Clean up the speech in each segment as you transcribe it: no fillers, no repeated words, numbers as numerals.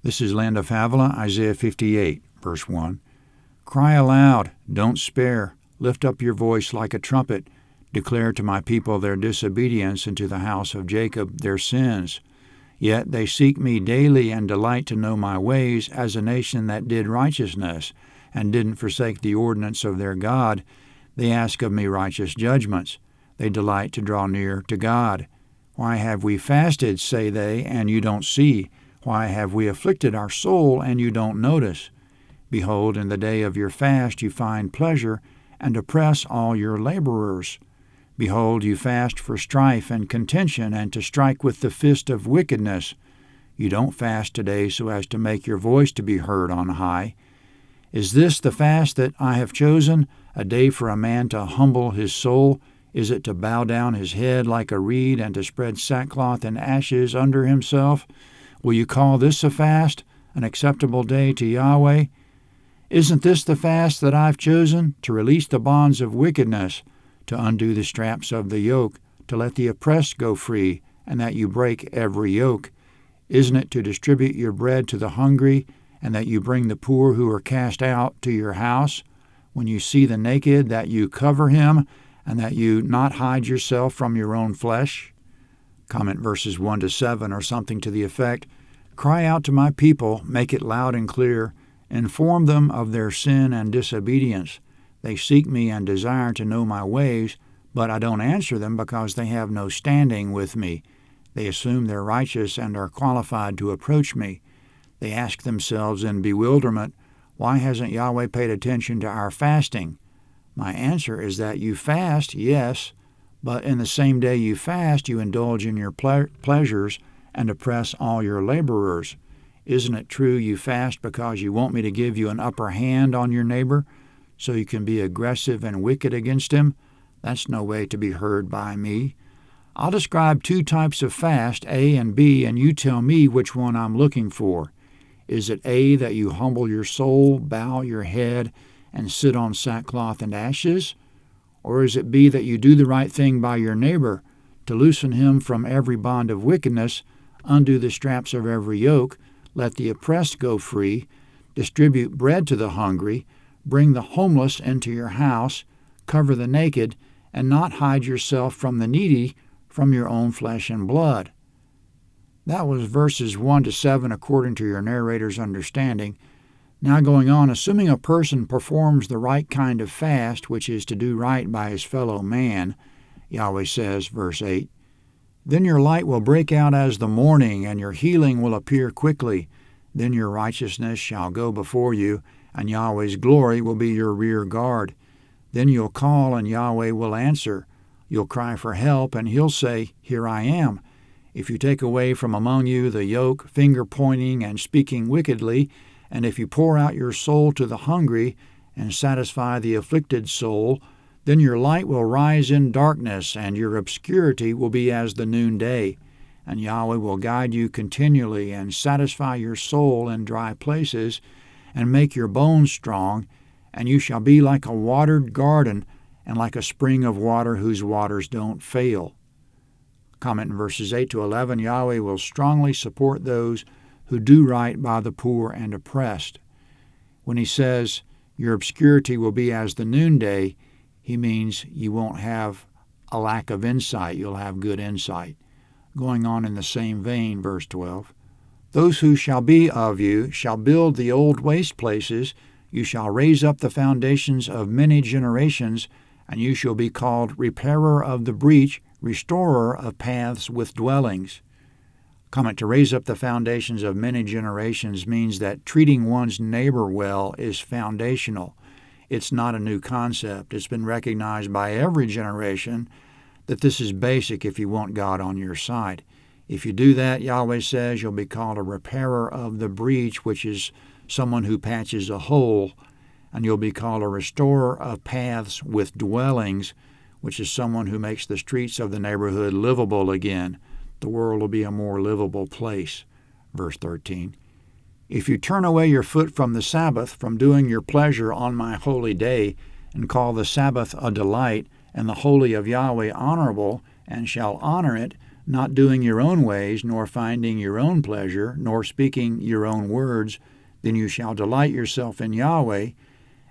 This is Land of Havilah, Isaiah 58, verse 1. Cry aloud, don't spare. Lift up your voice like a trumpet. Declare to my people their disobedience, and to the house of Jacob their sins. Yet they seek me daily and delight to know my ways, as a nation that did righteousness and didn't forsake the ordinance of their God. They ask of me righteous judgments. They delight to draw near to God. Why have we fasted, say they, and you don't see? Why have we afflicted our soul, and you don't notice? Behold, in the day of your fast you find pleasure, and oppress all your laborers. Behold, you fast for strife and contention, and to strike with the fist of wickedness. You don't fast today so as to make your voice to be heard on high. Is this the fast that I have chosen, a day for a man to humble his soul? Is it to bow down his head like a reed, and to spread sackcloth and ashes under himself? Will you call this a fast, an acceptable day to Yahweh? Isn't this the fast that I've chosen, to release the bonds of wickedness, to undo the straps of the yoke, to let the oppressed go free, and that you break every yoke? Isn't it to distribute your bread to the hungry, and that you bring the poor who are cast out to your house? When you see the naked, that you cover him, and that you not hide yourself from your own flesh? Comment verses 1 to 7 or something to the effect, Cry out to my people, make it loud and clear, inform them of their sin and disobedience. They seek me and desire to know my ways, but I don't answer them because they have no standing with me. They assume they're righteous and are qualified to approach me. They ask themselves in bewilderment, why hasn't Yahweh paid attention to our fasting? My answer is that you fast, yes, but in the same day you fast, you indulge in your pleasures and oppress all your laborers. Isn't it true you fast because you want me to give you an upper hand on your neighbor, so you can be aggressive and wicked against him? That's no way to be heard by me. I'll describe two types of fast, A and B, and you tell me which one I'm looking for. Is it A, that you humble your soul, bow your head, and sit on sackcloth and ashes? Or is it B, that you do the right thing by your neighbor, to loosen him from every bond of wickedness, undo the straps of every yoke, let the oppressed go free, distribute bread to the hungry, bring the homeless into your house, cover the naked, and not hide yourself from the needy, from your own flesh and blood? That was verses 1 to 7 according to your narrator's understanding. Now going on, assuming a person performs the right kind of fast, which is to do right by his fellow man, Yahweh says, verse 8, Then your light will break out as the morning, and your healing will appear quickly. Then your righteousness shall go before you, and Yahweh's glory will be your rear guard. Then you'll call, and Yahweh will answer. You'll cry for help, and he'll say, Here I am. If you take away from among you the yoke, finger-pointing and speaking wickedly, and if you pour out your soul to the hungry and satisfy the afflicted soul, then your light will rise in darkness, and your obscurity will be as the noonday. And Yahweh will guide you continually and satisfy your soul in dry places and make your bones strong, and you shall be like a watered garden and like a spring of water whose waters don't fail. Comment in verses 8 to 11, Yahweh will strongly support those who do right by the poor and oppressed. When he says, your obscurity will be as the noonday, he means you won't have a lack of insight, you'll have good insight. Going on in the same vein, verse 12, those who shall be of you shall build the old waste places, you shall raise up the foundations of many generations, and you shall be called repairer of the breach, restorer of paths with dwellings. Comment, to raise up the foundations of many generations means that treating one's neighbor well is foundational. It's not a new concept. It's been recognized by every generation that this is basic if you want God on your side. If you do that, Yahweh says, you'll be called a repairer of the breach, which is someone who patches a hole, and you'll be called a restorer of paths with dwellings, which is someone who makes the streets of the neighborhood livable again. The world will be a more livable place. Verse 13, if you turn away your foot from the Sabbath, from doing your pleasure on my holy day, and call the Sabbath a delight, and the holy of Yahweh honorable, and shall honor it, not doing your own ways, nor finding your own pleasure, nor speaking your own words, then you shall delight yourself in Yahweh,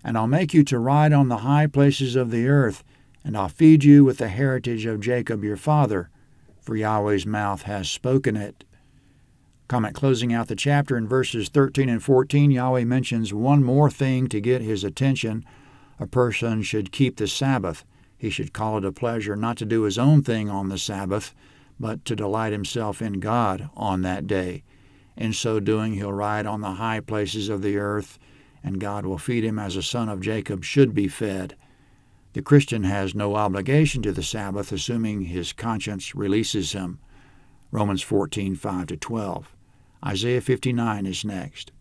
and I'll make you to ride on the high places of the earth, and I'll feed you with the heritage of Jacob your father, for Yahweh's mouth has spoken it. Comment closing out the chapter in verses 13 and 14, Yahweh mentions one more thing to get his attention. A person should keep the Sabbath. He should call it a pleasure not to do his own thing on the Sabbath, but to delight himself in God on that day. In so doing, he'll ride on the high places of the earth, and God will feed him as a son of Jacob should be fed. The Christian has no obligation to the Sabbath, assuming his conscience releases him. Romans 14:5-12. Isaiah 59 is next.